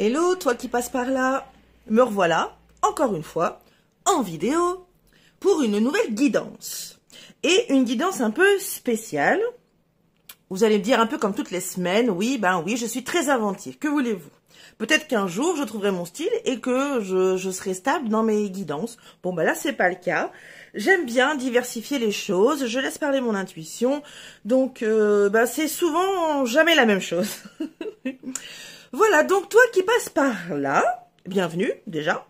Hello, toi qui passes par là, me revoilà, encore une fois, en vidéo, pour une nouvelle guidance. Et une guidance un peu spéciale. Vous allez me dire un peu comme toutes les semaines, oui, je suis très inventive, que voulez-vous? Peut-être qu'un jour, je trouverai mon style et que je serai stable dans mes guidances. Bon, là, c'est pas le cas. J'aime bien diversifier les choses, je laisse parler mon intuition. Donc, c'est souvent jamais la même chose. Voilà, donc toi qui passes par là, bienvenue déjà.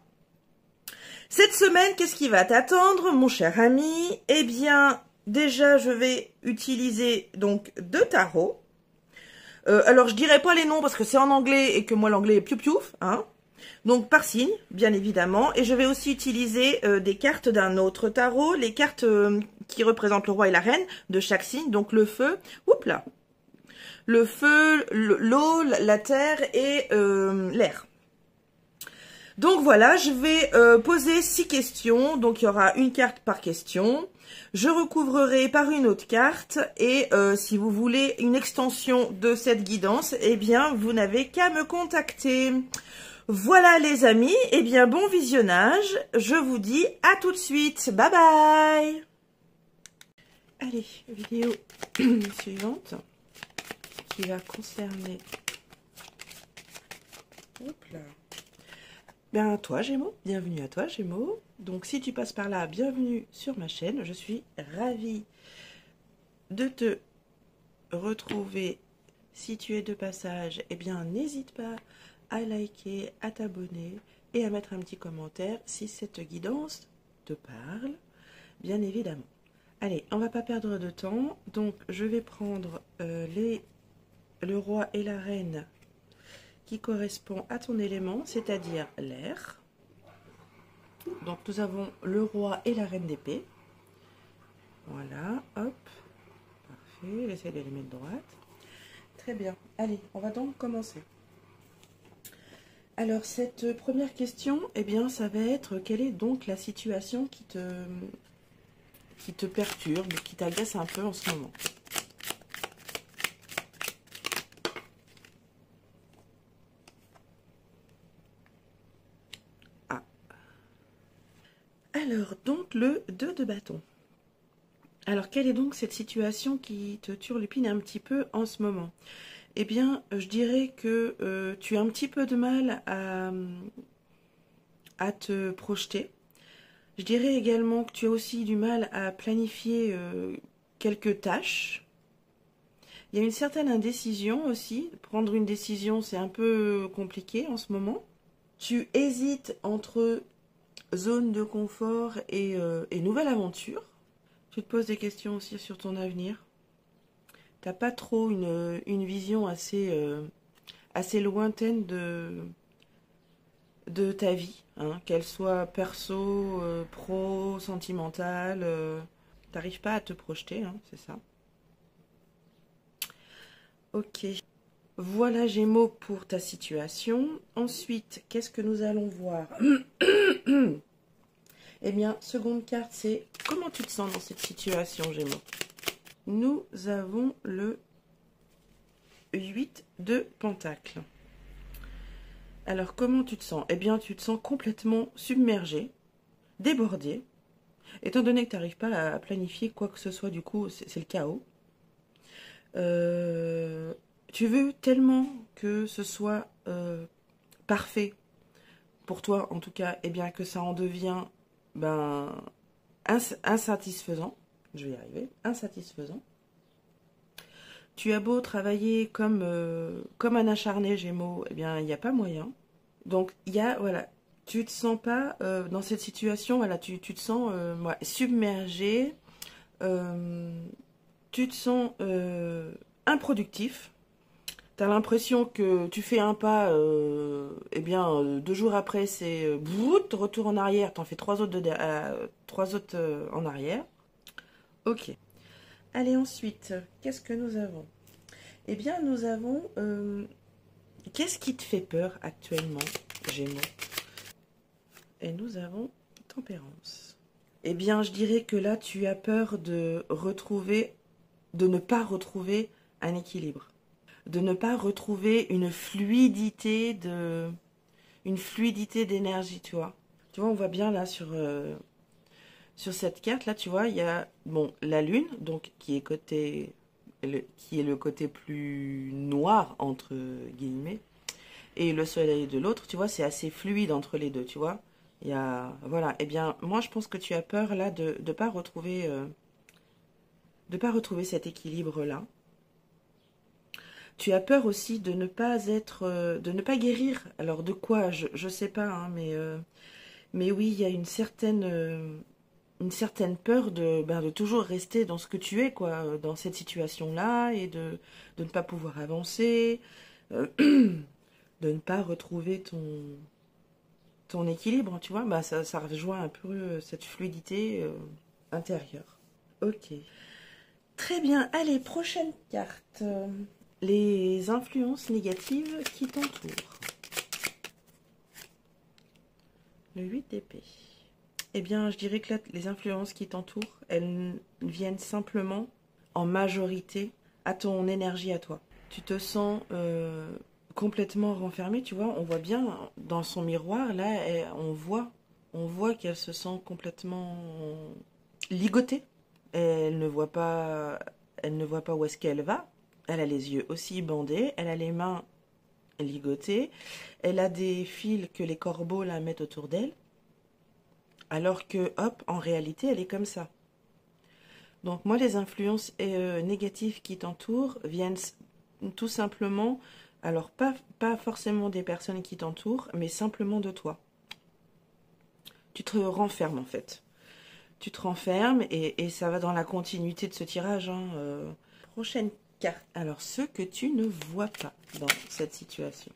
Cette semaine, qu'est-ce qui va t'attendre, mon cher ami? Eh bien, déjà, je vais utiliser donc 2 tarots. Alors, je dirai pas les noms parce que c'est en anglais et que moi, l'anglais est piouf-piouf, hein. Donc, par signe, bien évidemment. Et je vais aussi utiliser des cartes d'un autre tarot, les cartes qui représentent le roi et la reine de chaque signe. Donc, le feu, oups là. Le feu, l'eau, la terre et l'air. Donc voilà, je vais poser 6 questions. Donc il y aura une carte par question. Je recouvrerai par une autre carte. Et si vous voulez une extension de cette guidance, eh bien vous n'avez qu'à me contacter. Voilà les amis, eh bien bon visionnage. Je vous dis à tout de suite. Bye bye. Allez, vidéo suivante. Qui va concerner... Hop là. Toi Gémeaux, bienvenue à toi Gémeaux. Donc si tu passes par là, bienvenue sur ma chaîne. Je suis ravie de te retrouver. Si tu es de passage, eh bien n'hésite pas à liker, à t'abonner et à mettre un petit commentaire si cette guidance te parle, bien évidemment. Allez, on va pas perdre de temps. Donc je vais prendre le roi et la reine qui correspond à ton élément, c'est-à-dire l'air. Donc nous avons le roi et la reine d'épée. Voilà, hop, parfait, j'essaie de les mettre droite. Très bien, allez, on va donc commencer. Alors cette première question, eh bien ça va être, quelle est donc la situation qui te perturbe, qui t'agace un peu en ce moment? Alors, donc, le 2 de bâton. Alors, quelle est donc cette situation qui te turlupine un petit peu en ce moment? Eh bien, je dirais que tu as un petit peu de mal à te projeter. Je dirais également que tu as aussi du mal à planifier quelques tâches. Il y a une certaine indécision aussi. Prendre une décision, c'est un peu compliqué en ce moment. Tu hésites entre zone de confort et nouvelle aventure. Tu te poses des questions aussi sur ton avenir. Tu n'as pas trop une vision assez lointaine de ta vie, hein, qu'elle soit perso, pro, sentimentale. Tu n'arrives pas à te projeter, hein, c'est ça. Ok. Voilà Gémeaux pour ta situation. Ensuite, qu'est-ce que nous allons voir? Eh bien, seconde carte, c'est comment tu te sens dans cette situation, Gémeaux? Nous avons le 8 de Pentacles. Alors, comment tu te sens? Eh bien, tu te sens complètement submergé, débordé. Étant donné que tu n'arrives pas à planifier quoi que ce soit, du coup, c'est le chaos. Tu veux tellement que ce soit parfait, pour toi en tout cas, eh bien que ça en devient insatisfaisant. Je vais y arriver, insatisfaisant. Tu as beau travailler comme un acharné Gémeaux, eh bien il n'y a pas moyen. Donc il y a, voilà, tu te sens pas dans cette situation, voilà, tu te sens submergé, tu te sens improductif. Tu as l'impression que tu fais un pas, 2 jours après, c'est retour en arrière, tu en fais 3 autres, en arrière. Ok. Allez, ensuite, qu'est-ce que nous avons? Eh bien, nous avons... qu'est-ce qui te fait peur actuellement, Gémeaux? Et nous avons Tempérance. Eh bien, je dirais que là, tu as peur de ne pas retrouver un équilibre. De ne pas retrouver une fluidité une fluidité d'énergie, tu vois. Tu vois, on voit bien là sur cette carte, là, tu vois, il y a bon, la lune, donc qui est qui est le côté plus noir, entre guillemets, et le soleil de l'autre, tu vois, c'est assez fluide entre les deux, tu vois. Il y a, voilà, eh bien, moi, je pense que tu as peur, là, de pas retrouver cet équilibre-là. Tu as peur aussi de ne pas de ne pas guérir. Alors, de quoi? Je sais pas, hein, mais oui, il y a une certaine peur de toujours rester dans ce que tu es, quoi, dans cette situation-là, et de ne pas pouvoir avancer, de ne pas retrouver ton équilibre, tu vois. Bah, ça rejoint un peu cette fluidité intérieure. Ok. Très bien. Allez, prochaine carte. Les influences négatives qui t'entourent. Le 8 d'épée. Eh bien, je dirais que là, les influences qui t'entourent, elles viennent simplement, en majorité, à ton énergie à toi. Tu te sens complètement renfermée, tu vois. On voit bien dans son miroir, là, on voit qu'elle se sent complètement ligotée. Elle ne voit pas où est-ce qu'elle va. Elle a les yeux aussi bandés, elle a les mains ligotées, elle a des fils que les corbeaux la mettent autour d'elle. Alors que, hop, en réalité, elle est comme ça. Donc moi, les influences négatives qui t'entourent viennent tout simplement, alors pas forcément des personnes qui t'entourent, mais simplement de toi. Tu te renfermes en fait. Tu te renfermes et ça va dans la continuité de ce tirage. Hein. Prochaine carte. Alors, ce que tu ne vois pas dans cette situation.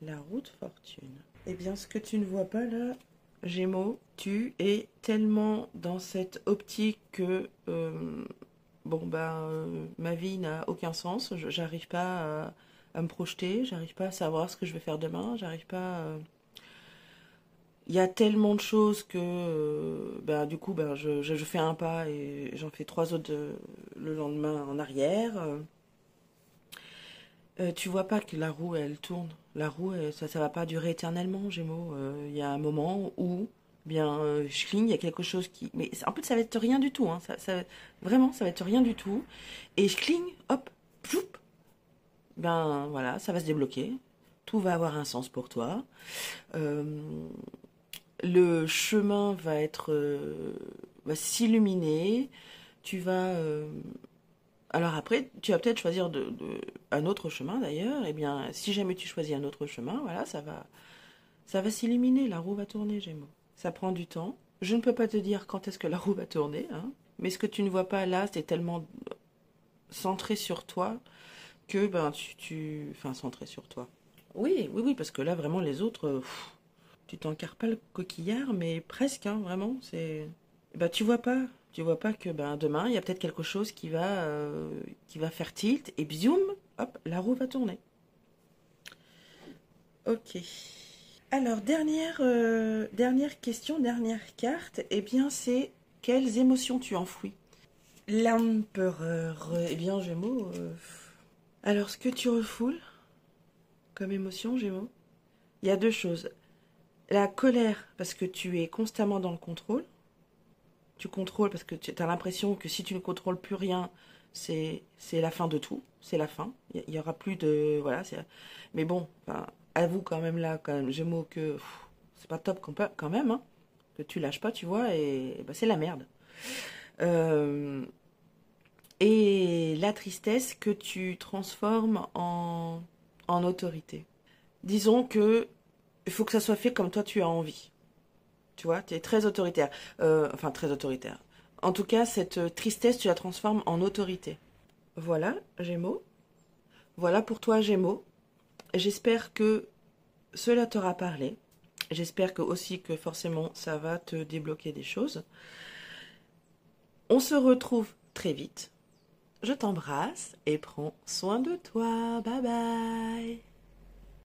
La roue de fortune. Eh bien, ce que tu ne vois pas là, Gémeaux, tu es tellement dans cette optique que ma vie n'a aucun sens. J'arrive pas à me projeter, j'arrive pas à savoir ce que je vais faire demain, j'arrive pas. Il y a tellement de choses que du coup je fais un pas et j'en fais trois autres le lendemain en arrière. Tu vois pas que la roue elle tourne. La roue ça va pas durer éternellement, Gémeaux. Il y a un moment où je cligne, il y a quelque chose qui. Mais en fait ça va être rien du tout. Hein. Vraiment ça va être rien du tout. Et je cligne, hop, ploup. Ben voilà, ça va se débloquer. Tout va avoir un sens pour toi. Le chemin va s'illuminer. Tu vas alors après, tu vas peut-être choisir un autre chemin d'ailleurs. Eh bien, si jamais tu choisis un autre chemin, voilà, ça va s'illuminer. La roue va tourner, Gémeaux. Ça prend du temps. Je ne peux pas te dire quand est-ce que la roue va tourner, hein. Mais ce que tu ne vois pas là, c'est tellement centré sur toi que enfin, centré sur toi. Oui, parce que là vraiment les autres. Tu t'encarres pas le coquillard, mais presque, hein, vraiment. Tu vois pas. Tu vois pas que demain, il y a peut-être quelque chose qui va faire tilt, et bzoum, hop, la roue va tourner. Ok. Alors, dernière question, dernière carte, eh bien, c'est quelles émotions tu enfouis? L'empereur, eh bien, Gémeaux. Alors, ce que tu refoules comme émotion, Gémeaux, il y a deux choses. La colère, parce que tu es constamment dans le contrôle. Tu contrôles parce que tu as l'impression que si tu ne contrôles plus rien, c'est la fin de tout. C'est la fin. Il y aura plus de... Voilà. Mais bon, enfin, avoue quand même là, quand même, Gémeaux, que c'est pas top quand même. Hein, que tu lâches pas, tu vois, et c'est la merde. Et la tristesse que tu transformes en autorité. Disons que il faut que ça soit fait comme toi tu as envie. Tu vois, tu es très autoritaire. Enfin, très autoritaire. En tout cas, cette tristesse, tu la transformes en autorité. Voilà, Gémeaux. Voilà pour toi, Gémeaux. J'espère que cela t'aura parlé. J'espère aussi que forcément, ça va te débloquer des choses. On se retrouve très vite. Je t'embrasse et prends soin de toi. Bye bye.